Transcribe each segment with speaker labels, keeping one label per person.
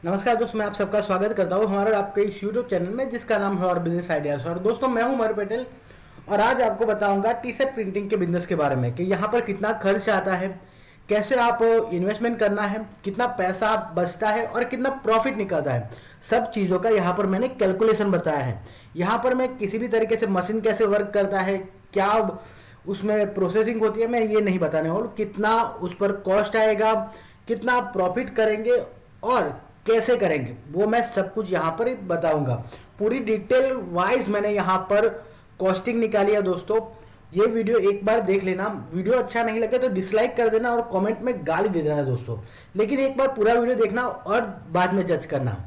Speaker 1: नमस्कार दोस्तों, मैं आप सबका स्वागत करता हूं हमारे आपके इस यूट्यूब चैनल में जिसका नाम है और बिजनेस आइडियाज। और दोस्तों, मैं हूं उमर पटेल और आज आपको बताऊंगा टी शर्ट प्रिंटिंग के बिजनेस के बारे में कि यहाँ पर कितना खर्च आता है, कैसे आप इन्वेस्टमेंट करना है, कितना पैसा बचता है और कितना प्रॉफिट निकलता है। सब चीज़ों का यहाँ पर मैंने कैलकुलेशन बताया है। यहाँ पर मैं किसी भी तरीके से मशीन कैसे वर्क करता है, क्या उसमें प्रोसेसिंग होती है, मैं ये नहीं बताने वाला। कितना उस पर कॉस्ट आएगा, कितना प्रॉफिट करेंगे और कैसे करेंगे, वो मैं सब कुछ यहाँ पर बताऊंगा। पूरी डिटेल वाइज मैंने यहाँ पर कॉस्टिंग निकाली है दोस्तों। ये वीडियो एक बार देख लेना, वीडियो अच्छा नहीं लगे तो डिसलाइक कर देना और कमेंट में गाली दे देना दोस्तों, लेकिन एक बार पूरा वीडियो देखना और बाद में जज करना।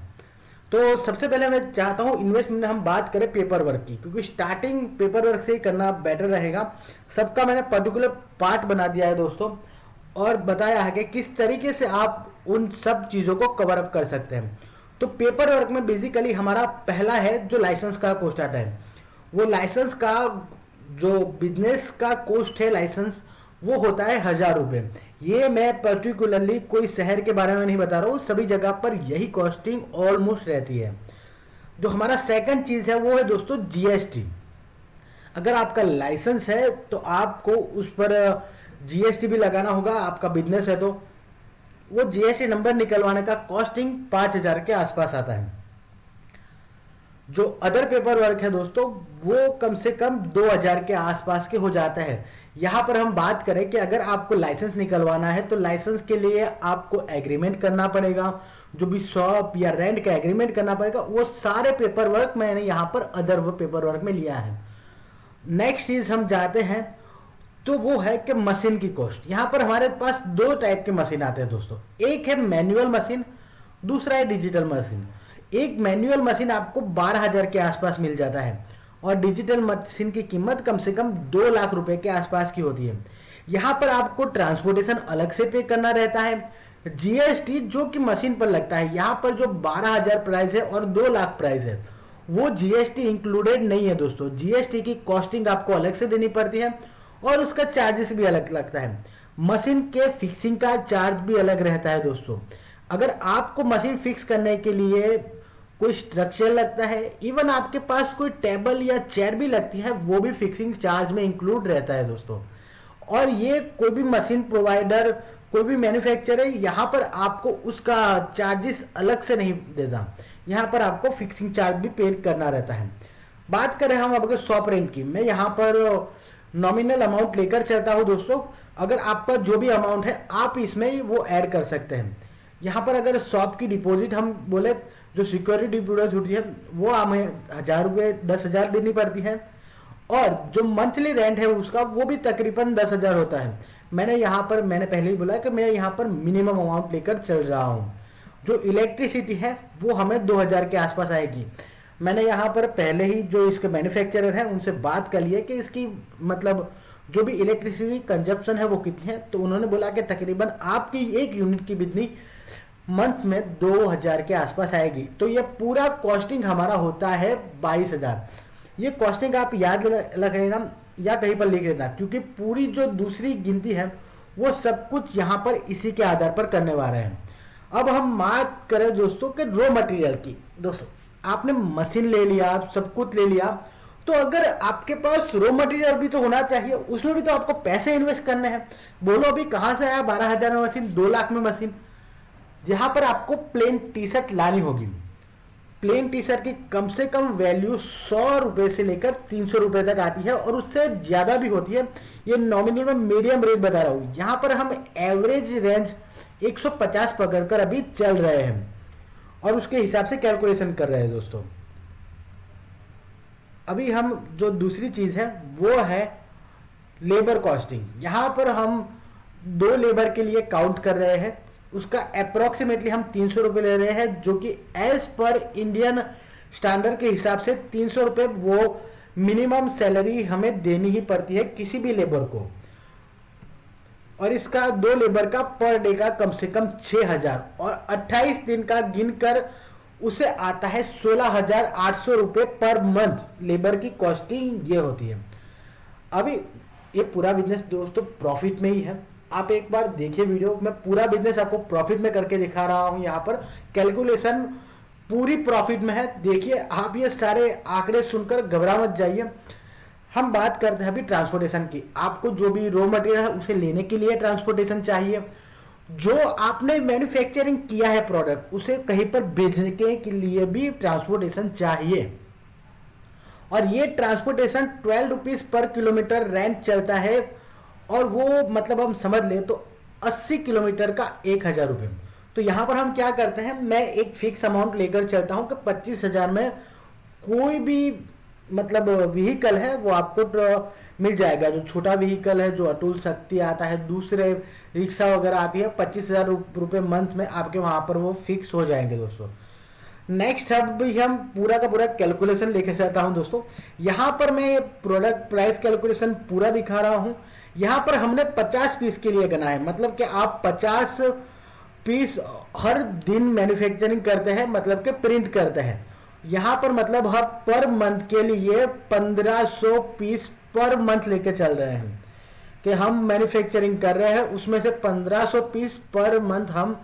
Speaker 1: तो सबसे पहले मैं चाहता हूँ इन्वेस्टमेंट हम बात करें पेपर वर्क की, क्योंकि स्टार्टिंग पेपर वर्क से ही करना बेटर रहेगा। सबका मैंने पर्टिकुलर पार्ट बना दिया है दोस्तों और बताया है कि किस तरीके से आप उन सब चीज़ों को कवर अप कर सकते हैं। तो पेपर वर्क में बेसिकली हमारा पहला है जो लाइसेंस का कोस्ट आता है। वो लाइसेंस का जो बिजनेस का कोस्ट है लाइसेंस, वो होता है 1,000 रुपये। ये मैं पर्टिकुलरली कोई शहर के बारे में नहीं बता रहा हूँ, सभी जगह पर यही कॉस्टिंग ऑलमोस्ट रहती है। जो हमारा सेकंड चीज़ है वो है दोस्तों जीएसटी। अगर आपका लाइसेंस है तो आपको उस पर जीएसटी भी लगाना होगा। आपका बिजनेस है तो वो जीएसटी नंबर निकलवाने का कॉस्टिंग 5,000 के आसपास आता है। जो अदर पेपर वर्क है दोस्तों, वो कम से कम 2,000 के आसपास के हो जाता है। यहां पर हम बात करें कि अगर आपको लाइसेंस निकलवाना है तो लाइसेंस के लिए आपको एग्रीमेंट करना पड़ेगा, जो भी शॉप या रेंट का एग्रीमेंट करना पड़ेगा। वो सारे पेपर वर्क मैंने यहां पर अदर पेपर वर्क में लिया है। नेक्स्ट चीज हम जाते हैं तो वो है कि मशीन की कॉस्ट। यहां पर हमारे पास दो टाइप के मशीन आते हैं दोस्तों, एक है मैनुअल मशीन, दूसरा है डिजिटल मशीन। एक मैनुअल मशीन आपको 12,000 के आसपास मिल जाता है और डिजिटल मशीन की कीमत कम से कम 2 लाख रुपए के आसपास की होती है। यहां पर आपको ट्रांसपोर्टेशन अलग से पे करना रहता है, जीएसटी जो कि मशीन पर लगता है। यहां पर जो 12,000 प्राइस है और 2 लाख प्राइस है, वो जीएसटी इंक्लूडेड नहीं है दोस्तों। जीएसटी की कॉस्टिंग आपको अलग से देनी पड़ती है और उसका चार्जेस भी अलग लगता है। मशीन के फिक्सिंग का चार्ज भी अलग रहता है दोस्तों। अगर आपको मशीन फिक्स करने के लिए कोई स्ट्रक्चर लगता है, इवन आपके पास कोई टेबल या चेयर भी लगती है, वो भी फिक्सिंग चार्ज में इंक्लूड रहता है दोस्तों। और ये कोई भी मशीन प्रोवाइडर, कोई भी मैन्युफैक्चरर यहाँ पर आपको उसका चार्जेस अलग से नहीं देता। यहाँ पर आपको फिक्सिंग चार्ज भी पे करना रहता है। बात करें हम अगर शॉप रेंट की, मैं यहाँ पर नॉमिनल अमाउंट लेकर चलता हूँ दोस्तों। अगर आपका जो भी अमाउंट है आप इसमें ही वो ऐड कर सकते हैं। यहाँ पर अगर शॉप की डिपॉजिट हम बोले, जो सिक्योरिटी डिपॉजिट होती है वो हमें 1,000 रुपये 10,000 देनी पड़ती है और जो मंथली रेंट है उसका वो भी तकरीबन 10,000 होता है। मैंने पहले ही बोला कि मैं यहाँ पर मिनिमम अमाउंट लेकर चल रहा हूँ। जो इलेक्ट्रिसिटी है वो हमें 2,000 के आसपास आएगी। मैंने यहाँ पर पहले ही जो इसके मैन्युफैक्चरर हैं उनसे बात कर ली है कि इसकी मतलब जो भी इलेक्ट्रिसिटी कंजप्शन है वो कितनी है, तो उन्होंने बोला कि तकरीबन आपकी एक यूनिट की बिजली मंथ में 2,000 के आसपास आएगी। तो ये पूरा कॉस्टिंग हमारा होता है 22,000। ये कॉस्टिंग आप याद रख लेना या कहीं पर लिख लेना, क्योंकि पूरी जो दूसरी गिनती है वो सब कुछ यहाँ पर इसी के आधार पर करने वाले हैं। अब हम बात करें दोस्तों के रॉ मटेरियल की। दोस्तों, आपने मशीन ले लिया, सब कुछ ले लिया, तो अगर आपके पास रॉ मटेरियल भी तो होना चाहिए, उसमें भी तो आपको पैसे इन्वेस्ट करने हैं। बोलो अभी कहां से आया 12,000 में मशीन, 2 लाख में मशीन। यहां पर आपको प्लेन टी शर्ट लानी होगी। प्लेन टी शर्ट की कम से कम वैल्यू 100 रुपए से लेकर 300 रुपए तक आती है और उससे ज्यादा भी होती है। ये नॉमिनल में मीडियम रेंज बता रहा हूं। यहां पर हम एवरेज रेंज 150 पकड़कर अभी चल रहे हैं और उसके हिसाब से कैलकुलेशन कर रहे हैं दोस्तों। अभी हम जो दूसरी चीज है वो है लेबर कॉस्टिंग। यहां पर हम 2 लेबर के लिए काउंट कर रहे हैं, उसका अप्रोक्सीमेटली हम 300 रुपए ले रहे हैं, जो कि एज पर इंडियन स्टैंडर्ड के हिसाब से 300 रुपए वो मिनिमम सैलरी हमें देनी ही पड़ती है किसी भी लेबर को। और इसका 2 लेबर का पर डे का कम से कम 6,000 और 28 दिन का गिनकर उसे आता है 16,800 रुपए पर मंथ। लेबर की कॉस्टिंग ये होती है। अभी ये पूरा बिजनेस दोस्तों प्रॉफिट में ही है। आप एक बार देखिए वीडियो, मैं पूरा बिजनेस आपको प्रॉफिट में करके दिखा रहा हूं। यहाँ पर कैलकुलेशन पूरी प्रॉफिट में है। देखिए आप ये सारे आंकड़े सुनकर घबरा मत जाइए। हम बात करते हैं अभी ट्रांसपोर्टेशन की। आपको जो भी रॉ मटेरियल है उसे लेने के लिए ट्रांसपोर्टेशन चाहिए, जो आपने मैन्युफैक्चरिंग किया है प्रोडक्ट उसे कहीं पर भेजने के लिए भी ट्रांसपोर्टेशन चाहिए। और ये transportation 12 rupees per kilometre rent चलता है, और वो मतलब हम समझ ले तो 80 किलोमीटर का 1000 रुपये। तो यहाँ पर हम क्या करते हैं, मैं एक फिक्स अमाउंट लेकर चलता हूँ कि 25,000 में कोई भी मतलब व्हीकल है वो आपको मिल जाएगा। जो छोटा व्हीकल है, जो अतुल शक्ति आता है, दूसरे रिक्शा वगैरह आती है, 25,000 रुपये मंथ में आपके वहां पर वो फिक्स हो जाएंगे दोस्तों। नेक्स्ट अब भी हम पूरा का पूरा कैलकुलेशन लेके चलता हूं दोस्तों। यहां पर मैं प्रोडक्ट प्राइस कैलकुलेशन पूरा दिखा रहा हूं। यहां पर हमने 50 पीस के लिए गना है, मतलब कि आप 50 पीस हर दिन मैन्युफैक्चरिंग करते हैं, मतलब कि प्रिंट करते हैं। यहां पर मतलब हम पर मंथ के लिए 1500 पीस पर मंथ लेके चल रहे हैं कि हम मैन्युफैक्चरिंग कर रहे हैं, उसमें से 1500 पीस पर मंथ हम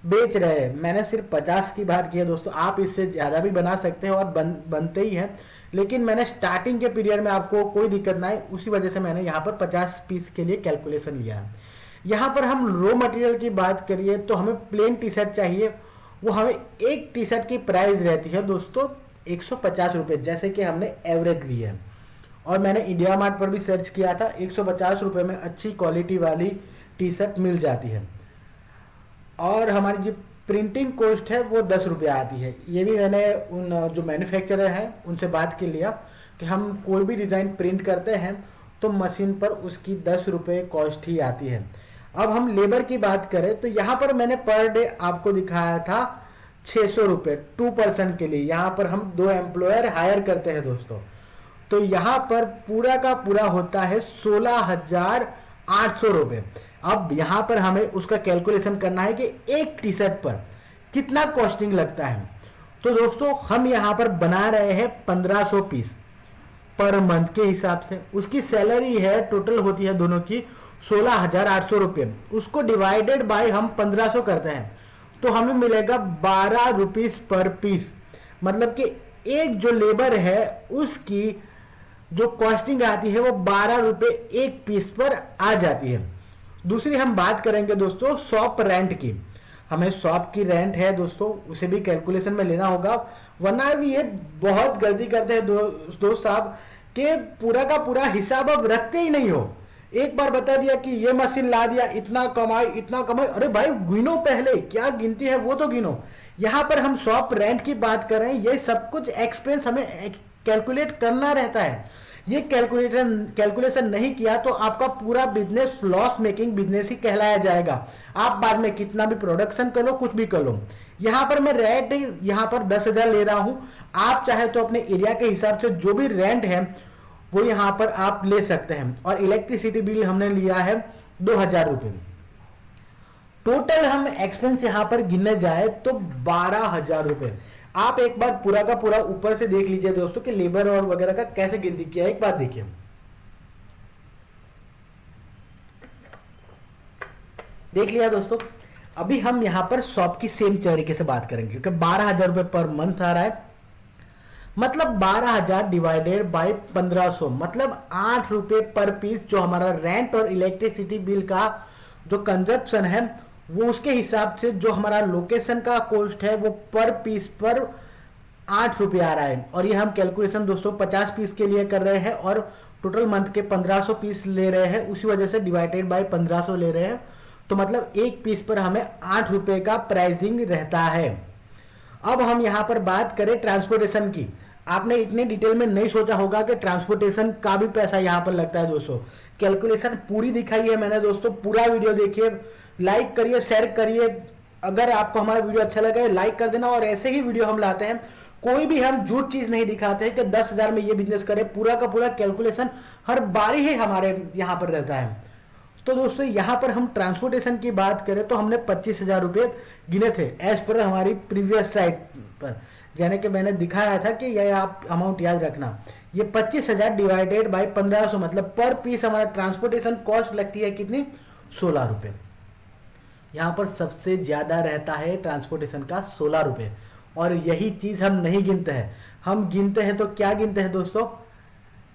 Speaker 1: बेच रहे हैं। मैंने सिर्फ 50 की बात की है दोस्तों, आप इससे ज्यादा भी बना सकते हैं और बनते ही हैं, लेकिन मैंने स्टार्टिंग के पीरियड में आपको कोई दिक्कत ना है उसी वजह से मैंने यहाँ पर 50 पीस के लिए कैलकुलेशन लिया है। यहाँ पर हम रॉ मटेरियल की बात करिए तो हमें प्लेन टी शर्ट चाहिए। वो हमें एक टी शर्ट की प्राइस रहती है दोस्तों 150 रुपये, जैसे कि हमने एवरेज ली है। और मैंने इंडिया मार्ट पर भी सर्च किया था, 150 रुपये में अच्छी क्वालिटी वाली टी शर्ट मिल जाती है। और हमारी जो प्रिंटिंग कॉस्ट है वो 10 रुपये आती है। ये भी मैंने उन जो मैन्युफैक्चरर हैं उनसे बात कर लिया कि हम कोई भी डिज़ाइन प्रिंट करते हैं तो मशीन पर उसकी 10 रुपये कॉस्ट ही आती है। अब हम लेबर की बात करें तो यहाँ पर मैंने पर डे आपको दिखाया था 600 रुपये 2% के लिए। यहाँ पर हम 2 एम्प्लॉयर हायर करते हैं दोस्तों, तो यहाँ पर पूरा का पूरा होता है 16,800 रुपये। अब यहाँ पर हमें उसका कैलकुलेशन करना है कि एक टी शर्ट पर कितना कॉस्टिंग लगता है। तो दोस्तों हम यहाँ पर बना रहे हैं 1500 पीस पर मंथ के हिसाब से। उसकी सैलरी है टोटल होती है दोनों की 16,800 रुपये। उसको डिवाइडेड बाय हम 1500 करते हैं तो हमें मिलेगा 12 रुपीज पर पीस। मतलब कि एक जो लेबर है उसकी जो कॉस्टिंग आती है वो 12 रुपये एक पीस पर आ जाती है। दूसरी हम बात करेंगे दोस्तों शॉप रेंट की। हमें शॉप की रेंट है दोस्तों, उसे भी कैलकुलेशन में लेना होगा, वरना भी ये बहुत गलती करते हैं दोस्त साहब कि पूरा का पूरा हिसाब अब रखते ही नहीं हो। एक बार बता दिया कि ये मशीन ला दिया, इतना कमाई इतना कमाई, अरे भाई गिनो, पहले क्या गिनती है वो तो गिनो। यहाँ पर हम शॉप रेंट की बात कर रहे हैं, ये सब कुछ एक्सपेंस हमें कैलकुलेट करना रहता है। ये कैलकुलेशन नहीं किया तो आपका पूरा बिजनेस लॉस मेकिंग बिजनेस ही कहलाया जाएगा। आप बाद में कितना भी प्रोडक्शन कर लो, कुछ भी कर लो। यहाँ पर मैं रेंट यहाँ पर 10,000 ले रहा हूं। आप चाहे तो अपने एरिया के हिसाब से जो भी रेंट है वो यहाँ पर आप ले सकते हैं। और इलेक्ट्रिसिटी बिल हमने लिया है 2,000 रुपये। टोटल हम एक्सपेंस यहाँ पर गिनने जाए तो 12,000 रुपये। आप एक बार पूरा का पूरा ऊपर से देख लीजिए दोस्तों कि लेबर और वगैरह का कैसे गिनती किया है। एक बार देखिए, देख लिया दोस्तों। अभी हम यहां पर शॉप की सेम तरीके से बात करेंगे क्योंकि 12,000 रुपए पर मंथ आ रहा है, मतलब 12,000 डिवाइडेड बाय 1500, मतलब 8 रुपए पर पीस जो हमारा रेंट और इलेक्ट्रिसिटी बिल का जो कंजप्शन है वो उसके हिसाब से जो हमारा लोकेशन का कॉस्ट है वो पर पीस पर 8 रुपये आ रहा है। और ये हम कैलकुलेशन दोस्तों 50 पीस के लिए कर रहे हैं और टोटल मंथ के 1500 पीस ले रहे हैं, उसी वजह से डिवाइडेड बाय 1500 ले रहे हैं। तो मतलब एक पीस पर हमें 8 रुपये का प्राइसिंग रहता है। अब हम यहाँ पर बात करें ट्रांसपोर्टेशन की। आपने इतने डिटेल में नहीं सोचा होगा कि ट्रांसपोर्टेशन का भी पैसा यहाँ पर लगता है दोस्तों। कैलकुलेशन पूरी दिखाई है मैंने दोस्तों, पूरा वीडियो देखिए, लाइक करिए, शेयर करिए। अगर आपको हमारा वीडियो अच्छा लगा है लाइक कर देना। और ऐसे ही वीडियो हम लाते हैं, कोई भी हम झूठ चीज नहीं दिखाते हैं कि 10,000 में ये बिजनेस करें। पूरा का पूरा कैलकुलेशन हर बारी ही हमारे यहाँ पर रहता है। तो दोस्तों यहाँ पर हम ट्रांसपोर्टेशन की बात करें तो हमने 25,000 रुपये गिने थे एज पर हमारी प्रीवियस साइट पर, यानी कि मैंने दिखाया था कि यह आप अमाउंट याद रखना। ये 25,000 डिवाइडेड बाय 1500, मतलब पर पीस हमारा ट्रांसपोर्टेशन कॉस्ट लगती है कितनी 16 रुपये। यहाँ पर सबसे ज़्यादा रहता है ट्रांसपोर्टेशन का 16 रुपये, और यही चीज़ हम नहीं गिनते हैं। हम गिनते हैं तो क्या गिनते हैं दोस्तों,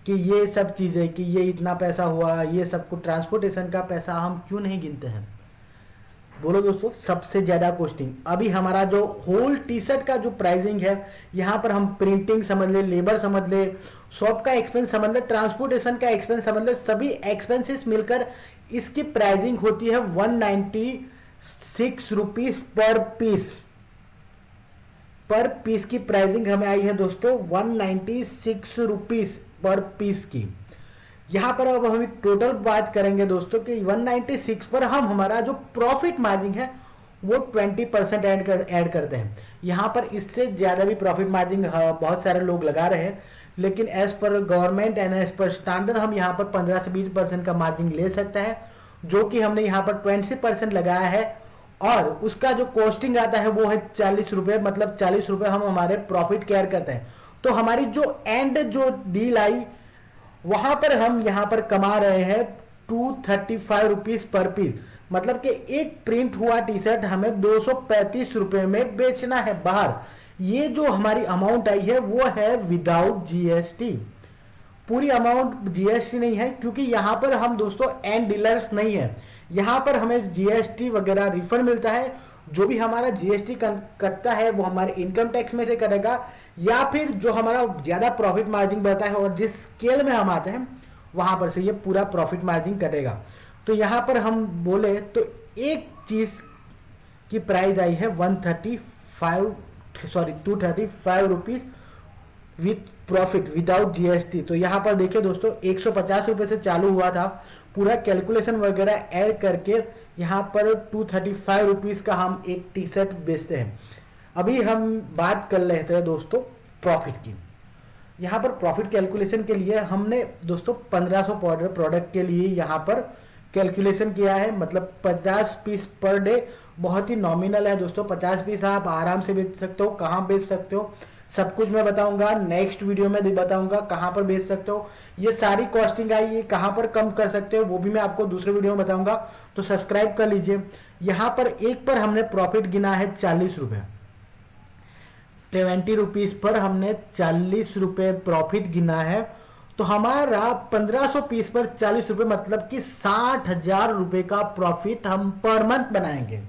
Speaker 1: कि ये सब चीज़ें, कि ये इतना पैसा हुआ, ये सब कुछ ट्रांसपोर्टेशन का पैसा हम क्यों नहीं गिनते हैं? बोलो दोस्तों, सबसे ज़्यादा कॉस्टिंग अभी हमारा जो होल टी शर्ट का जो प्राइसिंग है, यहाँ पर हम प्रिंटिंग समझ ले, लेबर समझ ले, शॉप का एक्सपेंस समझ ले, ट्रांसपोर्टेशन का एक्सपेंस समझ ले, सभी एक्सपेंसेस मिलकर इसकी प्राइसिंग होती है 196 रुपीज पर पीस। पर पीस की प्राइसिंग हमें आई है दोस्तों 196 रुपीज पर पीस की। यहां पर अब हम टोटल बात करेंगे दोस्तों कि 196 पर हम हमारा जो प्रॉफिट मार्जिन है वो 20% ऐड करते हैं। यहां पर इससे ज्यादा भी प्रॉफिट मार्जिन बहुत सारे लोग लगा रहे हैं, लेकिन as per government and as per standard हम यहां पर 15 से 20% का मार्जिन ले सकते हैं, जो कि हमने यहां पर 20% लगाया है। और उसका जो कॉस्टिंग आता है वो है 40 रुपए, मतलब 40 रुपए हम हमारे प्रॉफिट केयर करते हैं। तो हमारी जो एंड जो डील आई वहां पर हम यहां पर कमा रहे हैं 235 रुपीज पर पीस, मतलब कि एक प्रिंट हुआ टी शर्ट हमें 235 रुपए में बेचना है बाहर। ये जो हमारी अमाउंट आई है वो है विदाउट जीएसटी। पूरी अमाउंट जीएसटी नहीं है, क्योंकि यहां पर हम दोस्तों एंड डीलर्स नहीं है। यहां पर हमें जीएसटी वगैरह रिफंड मिलता है। जो भी हमारा जीएसटी कटता है वो हमारे इनकम टैक्स में से कटेगा, या फिर जो हमारा ज्यादा प्रॉफिट मार्जिन बढ़ता है और जिस स्केल में हम आते हैं वहां पर से ये पूरा प्रॉफिट मार्जिन कटेगा। तो यहां पर हम बोले तो एक चीज की प्राइस आई है 235 rupees with profit without GST. तो यहां पर देखिए दोस्तों 150 रुपए से चालू हुआ था, पूरा कैलकुलेशन वगैरह ऐड करके यहाँ पर 235 रुपीज का हम एक टी शर्ट बेचते हैं। अभी हम बात कर लेते हैं दोस्तों प्रॉफिट की। यहाँ पर प्रॉफिट कैलकुलेशन के लिए हमने दोस्तों 1500 प्रोडक्ट के लिए यहाँ पर कैलकुलेशन किया है, मतलब 50 पीस पर डे बहुत ही नॉमिनल है दोस्तों। 50 पीस आप आराम से बेच सकते हो। कहाँ बेच सकते हो सब कुछ मैं बताऊंगा, नेक्स्ट वीडियो में भी बताऊंगा कहां पर बेच सकते हो। ये सारी कॉस्टिंग आई, ये कहां पर कम कर सकते हो वो भी मैं आपको दूसरे वीडियो में बताऊंगा, तो सब्सक्राइब कर लीजिए। यहां पर एक पर हमने प्रॉफिट गिना है 40 रुपए, 20 रुपीज पर हमने 40 रुपए प्रॉफिट गिना है। तो हमारा 1500 पीस पर 40 रुपए, मतलब कि 60,000 रुपए का प्रॉफिट हम पर मंथ बनाएंगे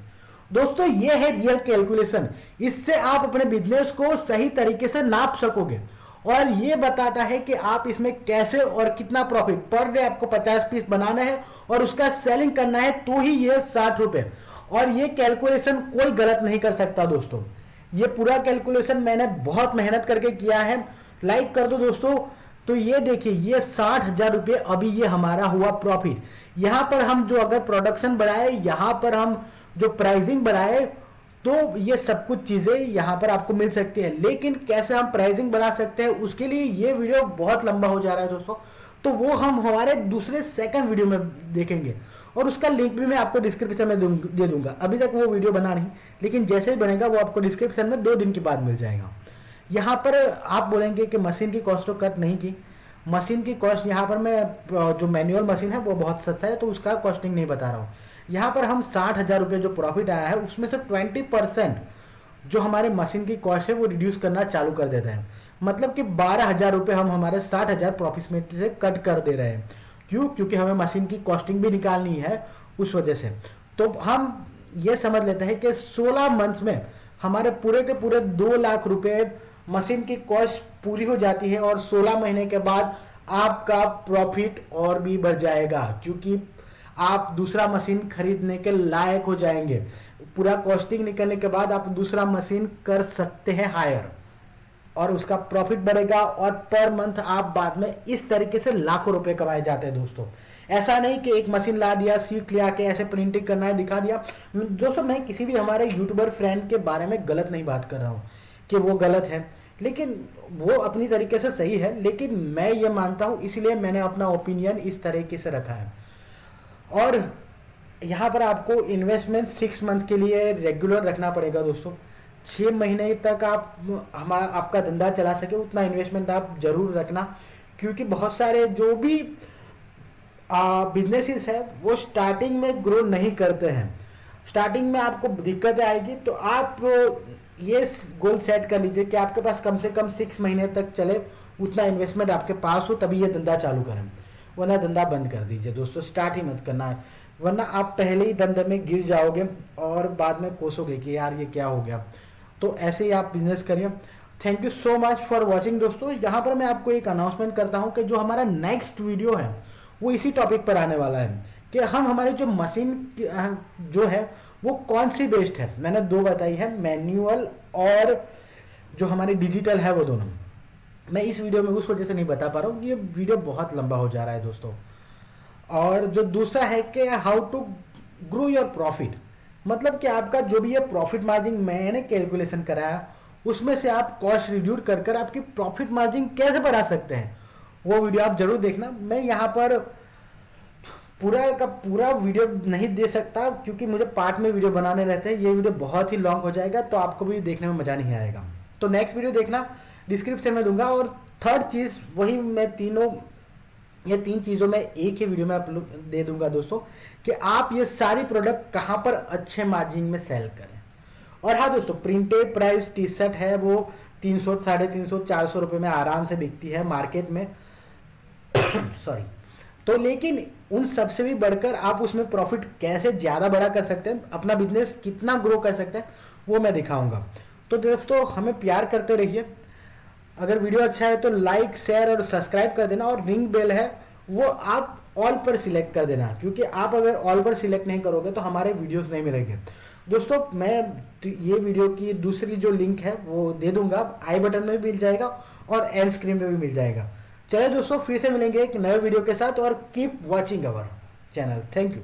Speaker 1: दोस्तों। ये है रियल कैलकुलेशन। इससे आप अपने बिजनेस को सही तरीके से नाप सकोगे, और ये बताता है कि आप इसमें कैसे और कितना प्रॉफिट पर डे आपको 50 पीस बनाना है और उसका सेलिंग करना है, तो ही ये 60 रुपए। और ये कैलकुलेशन कोई गलत नहीं कर सकता दोस्तों। ये पूरा कैलकुलेशन मैंने बहुत मेहनत करके किया है। लाइक कर दो दोस्तों। तो ये देखिए, ये 60,000 रुपए अभी ये हमारा हुआ प्रॉफिट। यहां पर हम जो अगर प्रोडक्शन बढ़ाए, यहां पर हम जो प्राइसिंग बढ़ाए, तो ये सब कुछ चीजें यहां पर आपको मिल सकती है। लेकिन कैसे हम प्राइसिंग बढ़ा सकते हैं उसके लिए ये वीडियो बहुत लंबा हो जा रहा है दोस्तों, तो वो हम हमारे दूसरे सेकंड वीडियो में देखेंगे, और उसका लिंक भी मैं आपको डिस्क्रिप्शन में दे दूंगा। अभी तक वो वीडियो बना नहीं, लेकिन जैसे ही बनेगा वो आपको डिस्क्रिप्शन में 2 दिन के बाद मिल जाएगा। यहाँ पर आप बोलेंगे कि मशीन की कॉस्ट तो कट नहीं की। मशीन की कॉस्ट यहाँ पर मैं जो मैनुअल मशीन है वो बहुत सस्ता है, तो उसका कॉस्टिंग नहीं बता रहा हूँ। यहाँ पर हम 60,000 रुपये जो प्रॉफिट आया है उसमें से 20% जो हमारे मशीन की कॉस्ट है वो रिड्यूस करना चालू कर देते हैं, मतलब कि 12,000 रुपये हम हमारे 60,000 प्रॉफिट में से कट कर दे रहे हैं। क्यों? क्योंकि हमें मशीन की कॉस्टिंग भी निकालनी है उस वजह से। तो हम ये समझ लेते हैं कि 16 मंथ्स में हमारे पूरे के पूरे 2 लाख रुपए मशीन की कॉस्ट पूरी हो जाती है, और 16 महीने के बाद आपका प्रॉफिट और भी बढ़ जाएगा, क्योंकि आप दूसरा मशीन खरीदने के लायक हो जाएंगे। पूरा कॉस्टिंग निकलने के बाद आप दूसरा मशीन कर सकते हैं हायर, और उसका प्रॉफिट बढ़ेगा, और पर मंथ आप बाद में इस तरीके से लाखों रुपए कमाए जाते हैं दोस्तों। ऐसा नहीं कि एक मशीन ला दिया, सीख लिया कि ऐसे प्रिंटिंग करना है, दिखा दिया। दोस्तों मैं किसी भी हमारे यूट्यूबर फ्रेंड के बारे में गलत नहीं बात कर रहा हूँ कि वो गलत है, लेकिन वो अपनी तरीके से सही है, लेकिन मैं ये मानता हूँ, इसलिए मैंने अपना ओपिनियन इस तरीके से रखा है। और यहाँ पर आपको इन्वेस्टमेंट 6 मंथ के लिए रेगुलर रखना पड़ेगा दोस्तों। 6 महीने तक आपका धंधा चला सके उतना इन्वेस्टमेंट आप जरूर रखना, क्योंकि बहुत सारे जो भी बिजनेसेस है वो स्टार्टिंग में ग्रो नहीं करते हैं, स्टार्टिंग में आपको दिक्कत आएगी, तो आप ये गोल सेट कर लीजिए कि आपके पास कम से कम 6 महीने तक चले, उतना इन्वेस्टमेंट आपके पास हो, तभी ये धंधा चालू करें, वरना धंधा बंद कर दीजिए दोस्तों, स्टार्ट ही मत करना है, वरना आप पहले ही धंधे में गिर जाओगे और बाद में कोसोगे कि यार ये क्या हो गया। तो ऐसे ही आप बिजनेस करिए। Thank you so much for watching दोस्तों। यहाँ पर मैं आपको एक अनाउंसमेंट करता हूँ कि जो हमारा नेक्स्ट वीडियो है वो इसी टॉपिक पर आने वाला है कि हम हमारी जो मशीन जो है वो कौन सी बेस्ड है। मैंने दो बताई है, मैनुअल और जो हमारी डिजिटल है वो दोनों। मैं इस वीडियो में उस वजह से नहीं बता पा रहा हूँ कि ये वीडियो बहुत लंबा हो जा रहा है दोस्तों। और जो दूसरा है कि how to grow your profit, मतलब कि आपका जो भी ये प्रॉफिट मार्जिन मैंने कैलकुलेशन कराया उसमें से आप कॉस्ट रिड्यूस कर कर आपकी प्रॉफिट मार्जिन कैसे बढ़ा सकते हैं, वो वीडियो आप जरूर देखना। मैं यहाँ पर पूरा का पूरा वीडियो नहीं दे सकता क्योंकि मुझे पार्ट में वीडियो बनाने रहते हैं, ये वीडियो बहुत ही लॉन्ग हो जाएगा तो आपको भी देखने में मजा नहीं आएगा। तो नेक्स्ट वीडियो देखना, डिस्क्रिप्शन में दूंगा। और थर्ड चीज वही मैं ये तीन चीजों में एक ही वीडियो में अपलोड दे दूंगा दोस्तों कि आप ये सारी प्रोडक्ट कहां पर अच्छे मार्जिन में सेल करें। और हाँ दोस्तों, प्रिंटेड प्राइस टी शर्ट है वो 300, 350, 400 रुपए में आराम से बिकती है मार्केट में सॉरी। तो लेकिन उन सबसे भी बढ़कर आप उसमें प्रॉफिट कैसे ज्यादा बड़ा कर सकते हैं, अपना बिजनेस कितना ग्रो कर सकते हैं, वो मैं दिखाऊंगा। तो दोस्तों हमें प्यार करते रहिए। अगर वीडियो अच्छा है तो लाइक, शेयर और सब्सक्राइब कर देना, और रिंग बेल है वो आप ऑल पर सिलेक्ट कर देना, क्योंकि आप अगर ऑल पर सिलेक्ट नहीं करोगे तो हमारे वीडियोस नहीं मिलेंगे दोस्तों। मैं ये वीडियो की दूसरी जो लिंक है वो दे दूंगा, आई बटन में भी मिल जाएगा और एंड स्क्रीन पे भी मिल जाएगा। चलिए दोस्तों, फिर से मिलेंगे एक नए वीडियो के साथ, और keep watching our channel. Thank you.